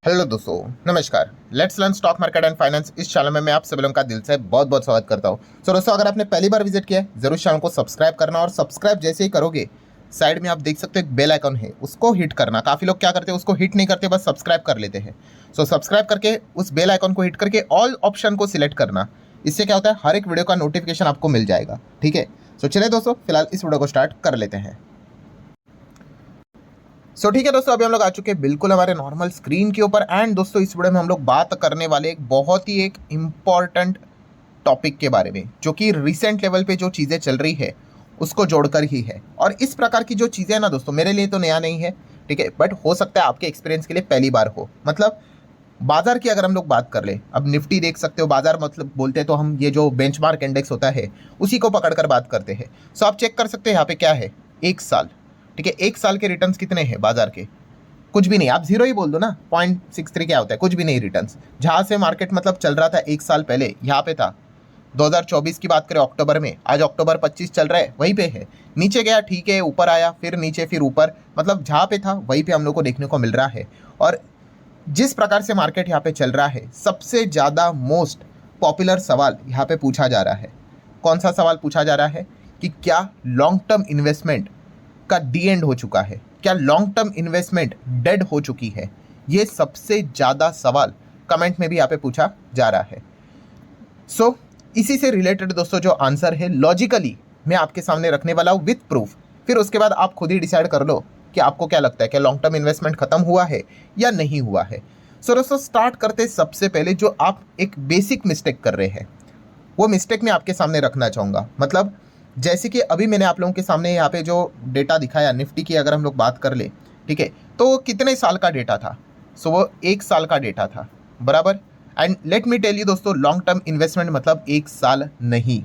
Hello दोस्तों, नमस्कार। Let's learn stock market and finance इस चैनल में मैं आप सभी लोगों का दिल से बहुत बहुत स्वागत करता हूं। सो दोस्तों, अगर आपने पहली बार विजिट किया है जरूर चैनल को सब्सक्राइब करना, और सब्सक्राइब जैसे ही करोगे साइड में आप देख सकते हो एक बेल आइकन है, उसको हिट करना। काफ़ी लोग क्या करते हैं, उसको हिट नहीं करते, बस सब्सक्राइब कर लेते हैं। सो सब्सक्राइब करके उस बेल आइकन को हिट करके ऑल ऑप्शन को सिलेक्ट करना। इससे क्या होता है, हर एक वीडियो का नोटिफिकेशन आपको मिल जाएगा। ठीक है, सो चलिए दोस्तों, फिलहाल इस वीडियो को स्टार्ट कर लेते हैं। ठीक है दोस्तों, अभी हम लोग आ चुके हैं बिल्कुल हमारे नॉर्मल स्क्रीन के ऊपर। एंड दोस्तों, इस वीडियो में हम लोग बात करने वाले एक बहुत ही एक इम्पॉर्टेंट टॉपिक के बारे में, जो कि रिसेंट लेवल पे जो चीज़ें चल रही है उसको जोड़कर ही है। और इस प्रकार की जो चीज़ें हैं ना दोस्तों, मेरे लिए तो नया नहीं है, ठीक है, बट हो सकता है आपके एक्सपीरियंस के लिए पहली बार हो। मतलब बाजार की अगर हम लोग बात कर ले, अब निफ्टी देख सकते हो, बाजार मतलब बोलते हैं तो हम ये जो बेंचमार्क इंडेक्स होता है उसी को पकड़कर बात करते हैं। सो आप चेक कर सकते हैं यहाँ पे क्या है, एक साल। ठीक है, एक साल के रिटर्न्स कितने हैं बाजार के? कुछ भी नहीं, आप जीरो ही बोल दो ना। 0.63 क्या होता है, कुछ भी नहीं रिटर्न्स। जहां से मार्केट मतलब चल रहा था एक साल पहले, यहाँ पे था 2024 की बात करें अक्टूबर में, आज अक्टूबर 25 चल रहा है, वहीं पे है। नीचे गया, ठीक है, ऊपर आया, फिर नीचे, फिर ऊपर, मतलब जहाँ पे था वहीं पे हम लोग को देखने को मिल रहा है। और जिस प्रकार से मार्केट यहाँ पे चल रहा है, सबसे ज़्यादा मोस्ट पॉपुलर सवाल यहाँ पे पूछा जा रहा है। कौन सा सवाल पूछा जा रहा है कि क्या लॉन्ग टर्म इन्वेस्टमेंट का डी एंड हो चुका है, क्या लॉन्ग टर्म इन्वेस्टमेंट डेड हो चुकी है? ये सबसे ज़्यादा सवाल कमेंट में भी यहाँ पे पूछा जा रहा है। सो इसी से रिलेटेड दोस्तों जो आंसर है लॉजिकली मैं आपके सामने रखने वाला हूँ विथ प्रूफ। फिर उसके बाद आप खुद ही डिसाइड कर लो कि आपको क्या लगता है, क्या लॉन्ग टर्म इन्वेस्टमेंट खत्म हुआ है या नहीं हुआ है। सो दोस्तों, स्टार्ट करते सबसे पहले जो आप एक बेसिक मिस्टेक कर रहे हैं, वो मिस्टेक मैं आपके सामने रखना चाहूँगा। मतलब जैसे कि अभी मैंने आप लोगों के सामने यहाँ पे जो डेटा दिखाया निफ्टी की, अगर हम लोग बात कर ले, ठीक है, तो वो कितने साल का डेटा था? सो वो एक साल का डेटा था, बराबर। And let me tell you दोस्तों, लॉन्ग टर्म इन्वेस्टमेंट मतलब एक साल नहीं।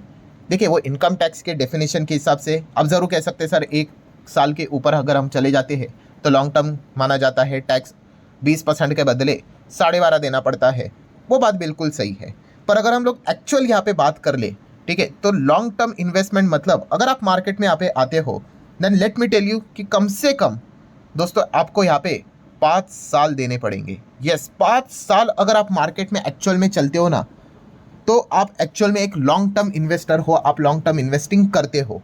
देखिए, वो इनकम टैक्स के डेफिनेशन के हिसाब से आप ज़रूर कह सकते हैं सर एक साल के ऊपर अगर हम चले जाते हैं तो लॉन्ग टर्म माना जाता है, टैक्स 20% के बदले 12.5 देना पड़ता है। वो बात बिल्कुल सही है, पर अगर हम लोग एक्चुअल यहाँ पे बात कर ले, ठीक है, तो लॉन्ग टर्म इन्वेस्टमेंट मतलब अगर आप मार्केट में यहाँ पे आते हो, then let me tell you कि कम से कम दोस्तों आपको यहाँ पे 5 साल देने पड़ेंगे। यस, 5 साल अगर आप मार्केट में एक्चुअल में चलते हो ना, तो आप एक्चुअल में एक लॉन्ग टर्म इन्वेस्टर हो, आप लॉन्ग टर्म इन्वेस्टिंग करते हो।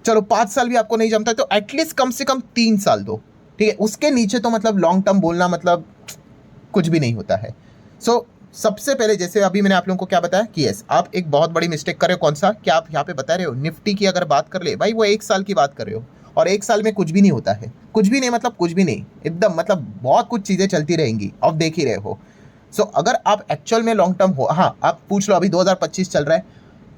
चलो 5 साल भी आपको नहीं जमता है तो एटलीस्ट कम से कम 3 साल दो, ठीक है। उसके नीचे तो मतलब लॉन्ग टर्म बोलना मतलब कुछ भी नहीं होता है। सो सबसे पहले जैसे अभी मैंने आप लोगों को क्या बताया कि यस, आप एक बहुत बड़ी मिस्टेक कर रहे हो। कौन सा? क्या आप यहाँ पे बता रहे हो निफ्टी की अगर बात कर ले भाई, वो एक साल की बात कर रहे हो, और एक साल में कुछ भी नहीं होता है। कुछ भी नहीं मतलब कुछ भी नहीं, एकदम मतलब बहुत कुछ चीज़ें चलती रहेंगी, अब देख ही रहे हो। सो अगर आप एक्चुअल में लॉन्ग टर्म हो, हाँ, आप पूछ लो, अभी 2025 चल रहा है,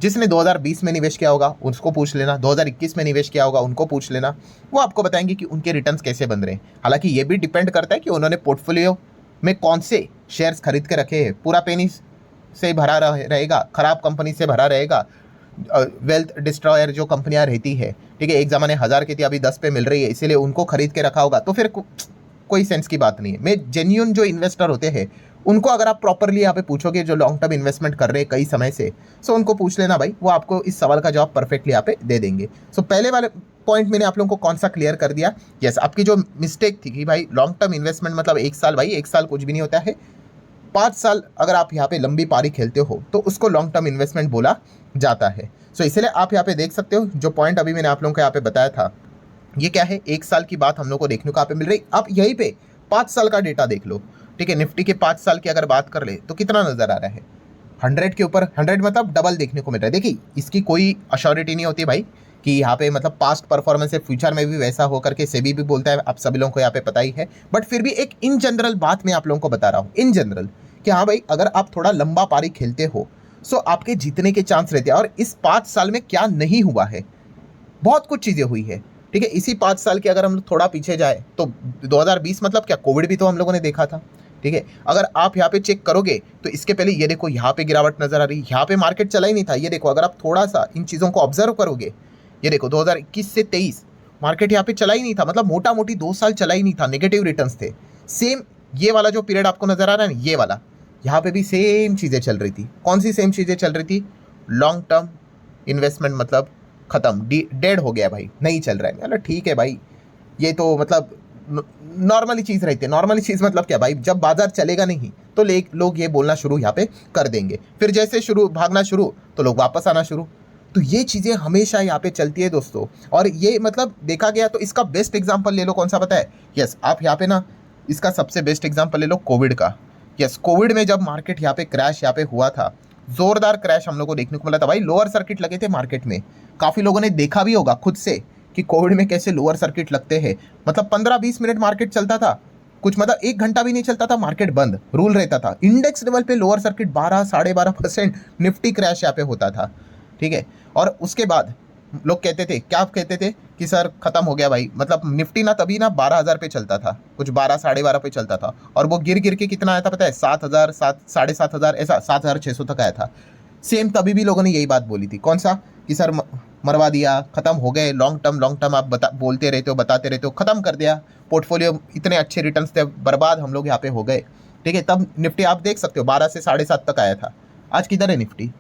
जिसने 2020 में निवेश किया होगा उसको पूछ लेना, 2021 में निवेश किया होगा उनको पूछ लेना, वो आपको बताएंगे कि उनके रिटर्न्स कैसे बन रहे हैं। हालांकि ये भी डिपेंड करता है कि उन्होंने पोर्टफोलियो में कौन से शेयर्स खरीद के रखे हैं। पूरा पेनी से भरा रहेगा, खराब कंपनी से भरा रहेगा, वेल्थ डिस्ट्रॉयर जो कंपनियां रहती है, ठीक है, एक ज़माने 1000 की थी, अभी 10 पे मिल रही है, इसीलिए उनको खरीद के रखा होगा, तो फिर कोई सेंस की बात नहीं है। मैं जेन्यून जो इन्वेस्टर होते हैं उनको अगर आप प्रॉपरली यहाँ पे पूछोगे, जो लॉन्ग टर्म इन्वेस्टमेंट कर रहे हैं कई समय से, सो उनको पूछ लेना भाई, वो आपको इस सवाल का जवाब परफेक्टली यहाँ पे दे देंगे। सो पहले वाले पॉइंट मैंने आप लोगों को कौन सा क्लियर कर दिया। यस, आपकी जो मिस्टेक थी कि भाई लॉन्ग टर्म इन्वेस्टमेंट मतलब एक साल, भाई एक साल कुछ भी नहीं होता है। 5 साल अगर आप यहाँ पे लंबी पारी खेलते हो तो उसको लॉन्ग टर्म इन्वेस्टमेंट बोला जाता है। सो इसलिए आप यहाँ पे देख सकते हो जो पॉइंट अभी मैंने आप लोगों को यहाँ पे बताया था, ये क्या है, एक साल की बात हम लोग को देखने को यहाँ पे मिल रही। आप यहीं पे 5 साल का डेटा देख लो, ठीक है। निफ्टी के 5 साल की अगर बात कर ले तो कितना नजर आ रहा है? 100 के ऊपर, 100 मतलब डबल देखने को मिल रहा है। देखिए, इसकी कोई अश्योरिटी नहीं होती भाई कि यहाँ पे मतलब पास्ट परफॉर्मेंस है, फ्यूचर में भी वैसा होकर के सेबी भी बोलता है, आप सभी लोगों को यहाँ पे पता ही है। बट फिर भी एक इन जनरल बात मैं आप लोगों को बता रहा हूँ, इन जनरल, कि हाँ भाई अगर आप थोड़ा लंबा पारी खेलते हो सो आपके जीतने के चांस रहते हैं। और इस 5 साल में क्या नहीं हुआ है, बहुत कुछ चीज़ें हुई है, ठीक है। इसी 5 साल के अगर हम थोड़ा पीछे जाए तो 2020 मतलब क्या, कोविड भी तो हम लोगों ने देखा था, ठीक है। अगर आप यहाँ पे चेक करोगे तो इसके पहले ये देखो, यहाँ पे गिरावट नजर आ रही, यहाँ पे मार्केट चला ही नहीं था। ये देखो, अगर आप थोड़ा सा इन चीज़ों को ऑब्जर्व करोगे, ये देखो 2021 से 23 मार्केट यहाँ पे चला ही नहीं था, मतलब मोटा मोटी 2 साल चला ही नहीं था, नेगेटिव रिटर्न्स थे। सेम ये वाला जो पीरियड आपको नजर आ रहा है ना, ये वाला, यहाँ पे भी सेम चीज़ें चल रही थी। कौन सी सेम चीज़ें चल रही थी? लॉन्ग टर्म इन्वेस्टमेंट मतलब खत्म, डेड हो गया भाई, नहीं चल रहा है। मतलब ठीक है भाई, ये तो मतलब नॉर्मली चीज़ रहती है। नॉर्मली चीज़ मतलब क्या भाई, जब बाजार चलेगा नहीं तो लोग ये बोलना शुरू यहाँ पे कर देंगे, फिर जैसे शुरू भागना शुरू तो लोग वापस आना शुरू। तो ये चीज़ें हमेशा यहाँ पे चलती है दोस्तों। और ये मतलब देखा गया तो इसका बेस्ट एग्जाम्पल ले लो, कौन सा पता है? यस, आप यहाँ पे ना इसका सबसे बेस्ट एग्जाम्पल ले लो कोविड का। यस, कोविड में जब मार्केट यहाँ पे क्रैश यहाँ पे हुआ था, जोरदार क्रैश हम लोग को देखने को मिला था भाई। लोअर सर्किट लगे थे मार्केट में। काफ़ी लोगों ने देखा भी होगा खुद से कि कोविड में कैसे लोअर सर्किट लगते हैं। मतलब 15-20 मिनट मार्केट चलता था, कुछ मतलब 1 घंटा भी नहीं चलता था, मार्केट बंद, रूल रहता था। इंडेक्स लेवल पे लोअर सर्किट 12-12.5%, निफ्टी क्रैश यहाँ पे होता था, ठीक है। और उसके बाद लोग कहते थे, क्या कहते थे कि सर खत्म हो गया भाई। मतलब निफ्टी ना तभी ना 12,000 पे चलता था, कुछ 12-12.5 पे चलता था, और वो गिर गिर के कितना आया था पता है? 7,000, 7,500 ऐसा 7,600 तक आया था। सेम तभी भी लोगों ने यही बात बोली थी, कौन सा? कि सर मरवा दिया, खत्म हो गए, लॉन्ग टर्म आप बोलते रहते हो, बताते रहते हो, खत्म कर दिया पोर्टफोलियो, इतने अच्छे रिटर्न्स थे, बर्बाद हम लोग यहाँ पे हो गए, ठीक है। तब निफ्टी आप देख सकते हो 12 से 7.5 तक आया था। आज किधर है निफ्टी?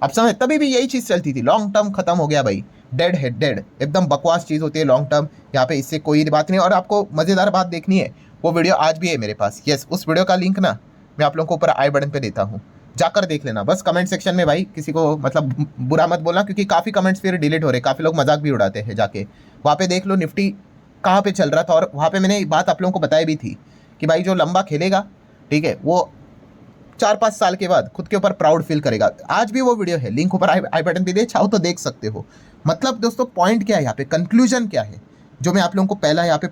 आप समझ, तभी भी यही चीज़ चलती थी, लॉन्ग टर्म खत्म हो गया भाई, डेड है, डेड, एकदम बकवास चीज़ होती है लॉन्ग टर्म। यहाँ पे इससे कोई बात नहीं। और आपको मज़ेदार बात देखनी है, वो वीडियो आज भी है मेरे पास। यस, उस वीडियो का लिंक ना मैं आप लोगों को ऊपर आई बटन पे देता हूँ, जाकर देख लेना। बस कमेंट सेक्शन में भाई किसी को मतलब बुरा मत बोलना, क्योंकि काफ़ी कमेंट्स फिर डिलीट हो रहे, काफ़ी लोग मजाक भी उड़ाते हैं। जाके वहाँ पे देख लो निफ्टी कहाँ पे चल रहा था। और वहाँ पे मैंने एक बात आप लोगों को बताई भी थी कि भाई जो लंबा खेलेगा, ठीक है, वो 4-5 साल के बाद खुद के ऊपर प्राउड फील करेगा। आज भी वो वीडियो है, लिंक ऊपर आई बटन पे दे, चाहो तो देख सकते हो। मतलब दोस्तों पॉइंट क्या है यहाँ पे, कंक्लूजन क्या है जो मैं आप लोगों को पहला यहाँ पे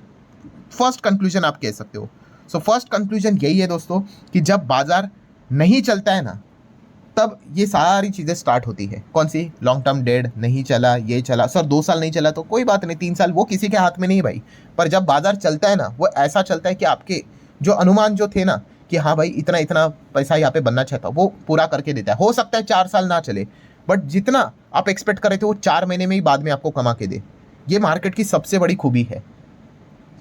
फर्स्ट कंक्लूजन आप कह सकते हो। सो फर्स्ट कंक्लूजन यही है दोस्तों कि जब बाजार नहीं चलता है ना, तब ये सारी चीज़ें स्टार्ट होती है। कौन सी? लॉन्ग टर्म डेड, नहीं चला, ये चला, सर 2 साल नहीं चला तो कोई बात नहीं, 3 साल, वो किसी के हाथ में नहीं भाई। पर जब बाजार चलता है ना, वो ऐसा चलता है कि आपके जो अनुमान जो थे ना कि हाँ भाई इतना इतना पैसा यहाँ पे बनना चाहता, वो पूरा करके देता है। हो सकता है 4 साल ना चले, बट जितना आप एक्सपेक्ट कर रहे थे वो 4 महीने में ही बाद में आपको कमा के दे। ये मार्केट की सबसे बड़ी खूबी है।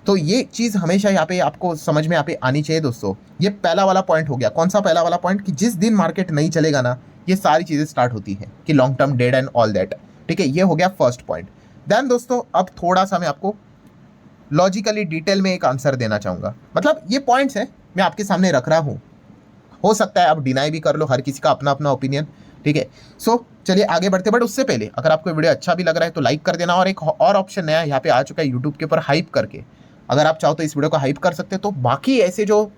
तो ये चीज़ हमेशा यहाँ पे आपको समझ में यहाँ पे आनी चाहिए दोस्तों। ये पहला वाला पॉइंट हो गया। कौन सा पहला वाला पॉइंट? कि जिस दिन मार्केट नहीं चलेगा ना, ये सारी चीज़ें स्टार्ट होती हैं कि long term dead and all that, ठीक है। ये हो गया फर्स्ट पॉइंट। देन दोस्तों अब थोड़ा सा मैं आपको लॉजिकली डिटेल में एक आंसर देना चाहूँगा। मतलब ये पॉइंट्स हैं मैं आपके सामने रख रहा हूँ, हो सकता है आप डिनाई भी कर लो, हर किसी का अपना अपना ओपिनियन, ठीक है। सो चलिए आगे बढ़ते। बट उससे पहले अगर आपको वीडियो अच्छा भी लग रहा है तो लाइक कर देना। और एक और ऑप्शन नया यहाँ पे आ चुका है यूट्यूब के ऊपर, हाइप करके। अगर आप चाहो तो इस वीडियो को हाइप कर सकते हैं, तो बाकी ऐसे जो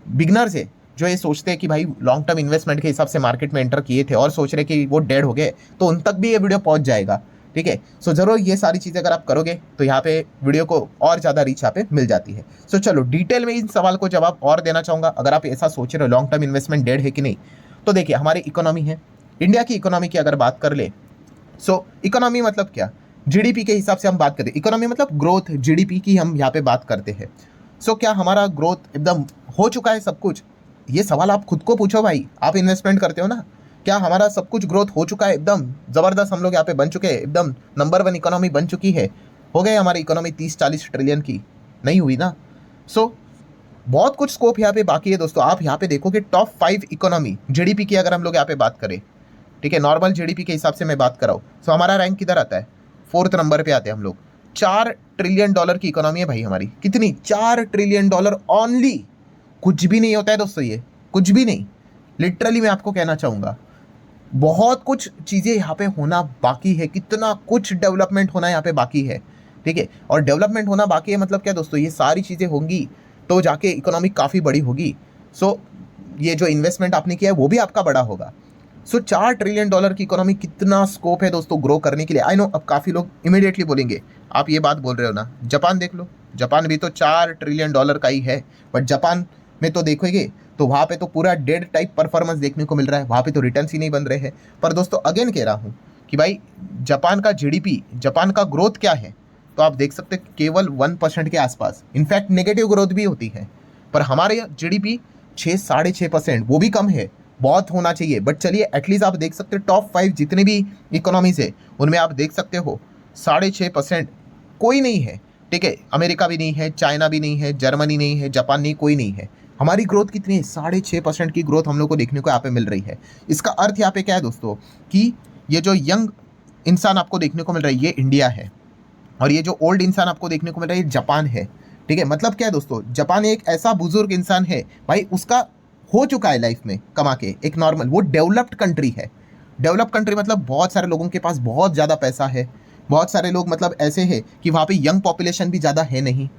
बिगनर्स है जो ये सोचते हैं कि भाई लॉन्ग टर्म इन्वेस्टमेंट के हिसाब से मार्केट में एंटर किए थे और सोच रहे कि वो डेड हो गए, तो उन तक भी ये वीडियो पहुंच जाएगा, ठीक है। सो जरूर ये सारी चीज़ें अगर आप करोगे तो यहाँ पे वीडियो को और ज़्यादा रीच यहाँ पे मिल जाती है। सो चलो डिटेल में इन सवाल को जवाब और देना चाहूँगा। अगर आप ऐसा सोच रहे हो लॉन्ग टर्म इन्वेस्टमेंट डेड है कि नहीं, तो देखिए हमारी इकोनॉमी है, इंडिया की इकोनॉमी की अगर बात कर ले, सो इकोनॉमी मतलब क्या? जीडीपी के हिसाब से हम बात करें, इकोनॉमी मतलब ग्रोथ, जीडीपी की हम यहाँ पे बात करते हैं। सो क्या हमारा ग्रोथ एकदम हो चुका है सब कुछ? ये सवाल आप खुद को पूछो भाई, आप इन्वेस्टमेंट करते हो ना, क्या हमारा सब कुछ ग्रोथ हो चुका है एकदम ज़बरदस्त, हम लोग यहाँ पे बन चुके हैं, एकदम नंबर 1 इकोनॉमी बन चुकी है, हो गई हमारी इकोनॉमी 30-40 ट्रिलियन की? नहीं हुई ना। सो बहुत कुछ स्कोप यहाँ पे बाकी है दोस्तों। आप यहाँ पे देखो कि टॉप 5 इकोनॉमी जीडीपी की अगर हम लोग यहाँ पे बात करें, ठीक है, नॉर्मल जीडीपी के हिसाब से मैं बात कर रहा हूँ, सो हमारा रैंक किधर आता है? 4th नंबर पे आते हैं हम लोग। $4 ट्रिलियन की इकोनॉमी है भाई हमारी। कितनी? $4 ट्रिलियन ओनली। कुछ भी नहीं होता है दोस्तों, ये कुछ भी नहीं। लिटरली मैं आपको कहना चाहूँगा बहुत कुछ चीज़ें यहाँ पे होना बाकी है, कितना कुछ डेवलपमेंट होना यहाँ पे बाकी है, ठीक है। और डेवलपमेंट होना बाकी है मतलब क्या दोस्तों? ये सारी चीज़ें होंगी तो जाके इकोनॉमी काफ़ी बड़ी होगी। सो ये जो इन्वेस्टमेंट आपने किया है वो भी आपका बड़ा होगा। सो $4 ट्रिलियन की इकोनॉमी, कितना स्कोप है दोस्तों ग्रो करने के लिए। आई नो अब काफ़ी लोग इमीडिएटली बोलेंगे, आप ये बात बोल रहे हो ना, जापान देख लो, जापान भी तो $4 ट्रिलियन का ही है, बट जापान में तो देखोगे तो वहाँ पे तो पूरा डेड टाइप परफॉर्मेंस देखने को मिल रहा है, वहाँ पे तो रिटर्न्स ही नहीं बन रहे हैं। पर दोस्तों अगेन कह रहा हूँ कि भाई जापान का जीडीपी, जापान का ग्रोथ क्या है, तो आप देख सकते हैं केवल 1% के आसपास, इनफैक्ट नेगेटिव ग्रोथ भी होती है। पर हमारे जीडीपी 6-6.5%, वो भी कम है, बहुत होना चाहिए। बट चलिए एटलीस्ट आप देख सकते हैं टॉप 5 जितने भी इकोनॉमीज है उनमें आप देख सकते हो 6.5% कोई नहीं है, ठीक है। अमेरिका भी नहीं है, चाइना भी नहीं है, जर्मनी नहीं है, जापान नहीं, कोई नहीं है। हमारी ग्रोथ कितनी है? 6.5% की ग्रोथ हम लोग को देखने को यहाँ पे मिल रही है। इसका अर्थ यहाँ पे क्या है दोस्तों कि ये जो यंग इंसान आपको देखने को मिल रहा है ये इंडिया है, और ये जो ओल्ड इंसान आपको देखने को मिल रहा है ये जापान है, ठीक है, मतलब क्या है दोस्तों, जापान एक ऐसा बुजुर्ग इंसान है भाई, उसका हो चुका है लाइफ में कमा के एक नॉर्मल, वो डेवलप्ड कंट्री है। डेवलप कंट्री मतलब बहुत सारे लोगों के पास बहुत ज़्यादा पैसा है, बहुत सारे लोग मतलब ऐसे हैं कि वहाँ पे यंग पॉपुलेशन भी ज़्यादा है नहीं।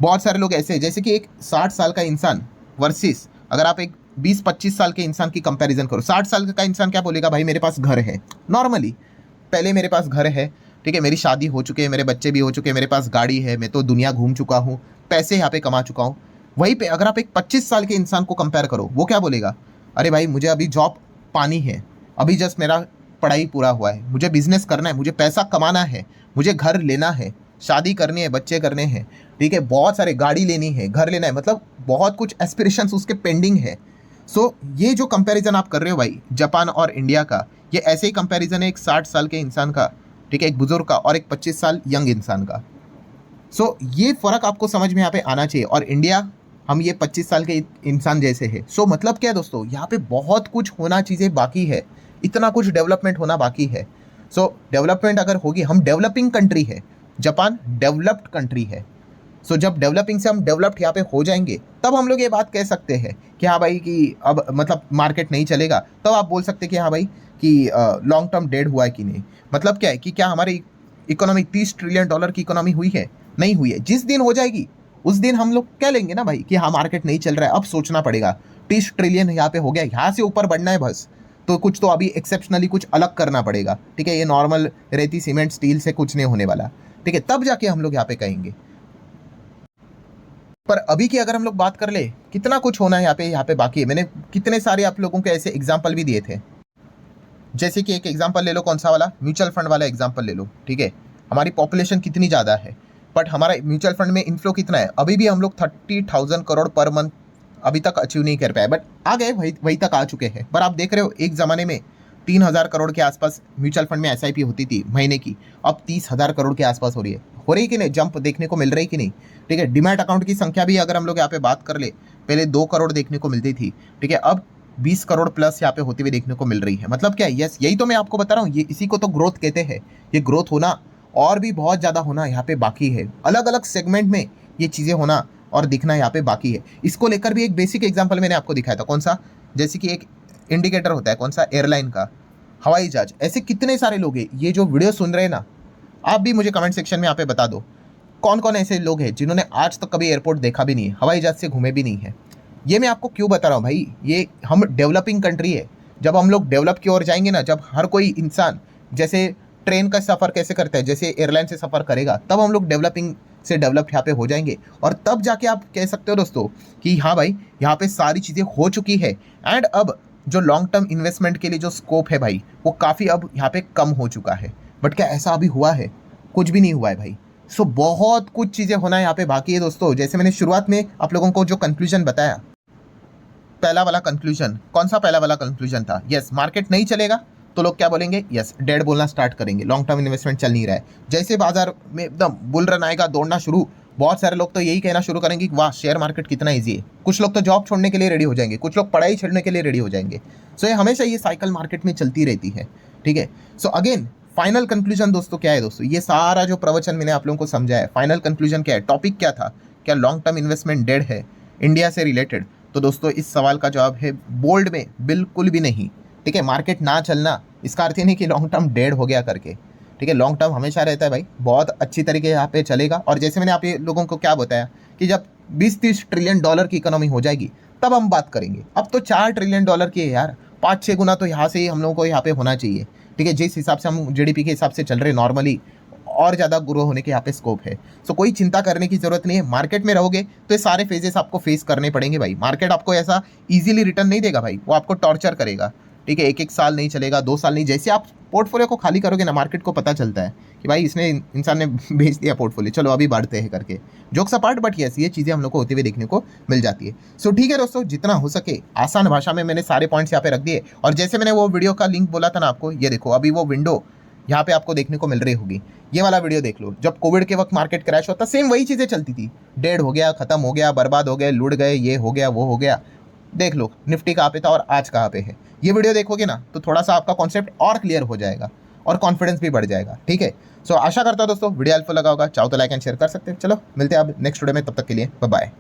बहुत सारे लोग ऐसे हैं जैसे कि एक 60 साल का इंसान वर्सेस अगर आप एक 20-25 साल के इंसान की कंपैरिजन करो, 60 साल का इंसान क्या बोलेगा, भाई मेरे पास घर है नॉर्मली, पहले मेरे पास घर है, ठीक है, मेरी शादी हो चुकी है, मेरे बच्चे भी हो चुके हैं, मेरे पास गाड़ी है, मैं तो दुनिया घूम चुका हूँ, पैसे यहाँ पे कमा चुका हूँ। वहीं पे अगर आप एक 25 साल के इंसान को कंपेयर करो, वो क्या बोलेगा, अरे भाई मुझे अभी जॉब पानी है, अभी जस्ट मेरा पढ़ाई पूरा हुआ है, मुझे बिजनेस करना है, मुझे पैसा कमाना है, मुझे घर लेना है, शादी करनी है, बच्चे करने हैं, ठीक है, बहुत सारे गाड़ी लेनी है, घर लेना है, मतलब बहुत कुछ एस्पिरेशंस उसके पेंडिंग है। सो ये जो कंपैरिजन आप कर रहे हो भाई जापान और इंडिया का, ये ऐसे ही कंपैरिजन है एक 60 साल के इंसान का, ठीक है, एक बुजुर्ग का, और एक 25 साल यंग इंसान का। सो ये फ़र्क आपको समझ में यहाँ पे आना चाहिए। और इंडिया, हम ये 25 साल के इंसान जैसे है। सो मतलब क्या है दोस्तों, यहाँ पे बहुत कुछ होना चीज़ें बाकी है, इतना कुछ डेवलपमेंट होना बाकी है। सो डेवलपमेंट अगर होगी, हम डेवलपिंग कंट्री है, जापान डेवलप्ड कंट्री है। सो जब डेवलपिंग से हम डेवलप्ड यहाँ पे हो जाएंगे, तब हम लोग ये बात कह सकते हैं कि हाँ भाई कि अब मतलब मार्केट नहीं चलेगा, तब आप बोल सकते हैं कि हाँ भाई कि लॉन्ग टर्म डेड हुआ है कि नहीं। मतलब क्या है कि क्या हमारी इकोनॉमी $30 ट्रिलियन की इकोनॉमी हुई है? नहीं हुई है। जिस दिन हो जाएगी उस दिन हम लोग कह लेंगे ना भाई कि हाँ मार्केट नहीं चल रहा है, अब सोचना पड़ेगा। 30 ट्रिलियन यहाँ पे हो गया, यहाँ से ऊपर बढ़ना है बस, तो कुछ तो अभी एक्सेप्शनली कुछ अलग करना पड़ेगा, ठीक है, ये नॉर्मल रेती सीमेंट स्टील से कुछ नहीं होने वाला, ठीक है, तब जाके हम लोग यहाँ पे कहेंगे। पर अभी की अगर हम लोग बात कर ले, कितना कुछ होना है यहाँ पे बाकी है। मैंने कितने सारे आप लोगों के ऐसे एग्जाम्पल भी दिए थे, जैसे कि एक एग्जाम्पल ले लो, कौन सा वाला, म्यूचुअल फंड वाला एग्जाम्पल ले लो, ठीक है। हमारी पॉपुलेशन कितनी ज़्यादा है, बट हमारा म्यूचुअल फंड में इनफ्लो कितना है, अभी भी हम लोग 30,000 करोड़ पर मंथ अभी तक अचीव नहीं कर पाए, बट आ गए, वही तक आ चुके हैं। पर आप देख रहे हो एक ज़माने में 3,000 करोड़ के आसपास म्यूचुअल फंड में SIP होती थी महीने की, अब 30,000 करोड़ के आसपास हो रही कि नहीं, जंप देखने को मिल रही कि नहीं, ठीक है। डीमैट अकाउंट की संख्या भी अगर हम लोग यहाँ पे बात कर ले, पहले 2 करोड़ देखने को मिलती थी, ठीक है, अब 20 करोड़ प्लस यहाँ पे होती हुई देखने को मिल रही है। मतलब क्या है, यस यही तो मैं आपको बता रहा हूँ, ये इसी को तो ग्रोथ कहते हैं। ये ग्रोथ होना और भी बहुत ज़्यादा होना यहाँ पे बाकी है, अलग अलग सेगमेंट में ये चीज़ें होना और दिखना यहाँ पे बाकी है। इसको लेकर भी एक बेसिक एग्जाम्पल मैंने आपको दिखाया था, कौन सा, जैसे कि एक इंडिकेटर होता है, कौन सा, एयरलाइन का, हवाई जहाज, ऐसे कितने सारे लोग हैं। ये जो वीडियो सुन रहे हैं ना, आप भी मुझे कमेंट सेक्शन में यहाँ पे बता दो कौन कौन ऐसे लोग हैं जिन्होंने आज तक कभी एयरपोर्ट देखा भी नहीं है, हवाई जहाज से घूमे भी नहीं है। ये मैं आपको क्यों बता रहा हूँ भाई, ये हम डेवलपिंग कंट्री है। जब हम लोग डेवलप की ओर जाएंगे ना, जब हर कोई इंसान जैसे ट्रेन का सफ़र कैसे करता है, जैसे एयरलाइन से सफ़र करेगा, तब हम लोग डेवलपिंग से डेवलप यहाँ पे हो जाएंगे। और तब जाके आप कह सकते हो दोस्तों कि हाँ भाई यहाँ पे सारी चीज़ें हो चुकी है, एंड अब जो लॉन्ग टर्म इन्वेस्टमेंट के लिए जो स्कोप है भाई, वो काफ़ी अब यहाँ पे कम हो चुका है। बट क्या ऐसा अभी हुआ है? कुछ भी नहीं हुआ है भाई। सो बहुत कुछ चीज़ें होना यहाँ पे बाकी है दोस्तों। जैसे मैंने शुरुआत में आप लोगों को जो कंक्लूजन बताया, पहला वाला कंक्लूजन, कौन सा पहला वाला कंक्लूजन था, यस मार्केट नहीं चलेगा तो लोग क्या बोलेंगे, यस डेड बोलना स्टार्ट करेंगे, लॉन्ग टर्म इन्वेस्टमेंट चल नहीं रहा है। जैसे बाजार में एकदम बुल रन आएगा, दौड़ना शुरू, बहुत सारे लोग तो यही कहना शुरू करेंगे कि वाह शेयर मार्केट कितना ईजी है। कुछ लोग तो जॉब छोड़ने के लिए रेडी हो जाएंगे, कुछ लोग पढ़ाई छोड़ने के लिए रेडी हो जाएंगे। सो ये हमेशा ये साइकिल मार्केट में चलती रहती है, ठीक है। सो अगेन फाइनल कंक्लूजन दोस्तों क्या है दोस्तों, ये सारा जो प्रवचन मैंने आप लोगों को समझाया है, फाइनल कंक्लूजन क्या है, टॉपिक क्या था, क्या लॉन्ग टर्म इन्वेस्टमेंट डेड है इंडिया से रिलेटेड? तो दोस्तों इस सवाल का जवाब है बोल्ड में बिल्कुल भी नहीं, ठीक है। मार्केट ना चलना इसका अर्थ ही नहीं कि लॉन्ग टर्म डेड हो गया करके, ठीक है। लॉन्ग टर्म हमेशा रहता है भाई, बहुत अच्छी तरीके यहाँ पे चलेगा। और जैसे मैंने आप ये लोगों को क्या बताया कि जब 20-30 ट्रिलियन डॉलर की इकोनॉमी हो जाएगी तब हम बात करेंगे। अब तो 4 ट्रिलियन डॉलर की है यार, 5-6 गुना तो यहाँ से ही हम लोगों को यहाँ पे होना चाहिए, ठीक है। जिस हिसाब से हम GDP के हिसाब से चल रहे नॉर्मली, और ज़्यादा ग्रो होने के यहाँ पे स्कोप है। सो कोई चिंता करने की ज़रूरत नहीं है। मार्केट में रहोगे तो ये सारे फेजेस आपको फेस करने पड़ेंगे भाई। मार्केट आपको ऐसा इजीली रिटर्न नहीं देगा भाई, वो आपको टॉर्चर करेगा, ठीक है। 1-1 साल नहीं चलेगा, 2 साल नहीं। जैसे आप पोर्टफोलियो को खाली करोगे ना, मार्केट को पता चलता है कि भाई इसने इंसान ने बेच दिया पोर्टफोलियो, चलो अभी बढ़ते हैं करके। जोक्स अपार्ट, बट यस ये चीज़ें हम लोग को होते हुए देखने को मिल जाती है। सो ठीक है दोस्तों, जितना हो सके आसान भाषा में मैंने सारे पॉइंट्स यहाँ पे रख दिए। और जैसे मैंने वो वीडियो का लिंक बोला था ना आपको, ये देखो अभी वो विंडो यहाँ पे आपको देखने को मिल रही होगी। ये वाला वीडियो देख लो, जब कोविड के वक्त मार्केट क्रैश होता सेम वही चीज़ें चलती थी, डेड हो गया, खत्म हो गया, बर्बाद हो गए, लुढ़ गए, ये हो गया, वो हो गया। देख लो निफ्टी कहाँ पे था और आज कहाँ पे है। ये वीडियो देखोगे ना तो थोड़ा सा आपका कॉन्सेप्ट और क्लियर हो जाएगा। और कॉन्फिडेंस भी बढ़ जाएगा। ठीक है, सो आशा करता हूँ दोस्तों वीडियो हेल्पफुल लगा होगा। चाहो तो लाइक एंड शेयर कर सकते हैं। चलो मिलते हैं अब नेक्स्ट वीडियो में, तब तक के लिए बाय बाय।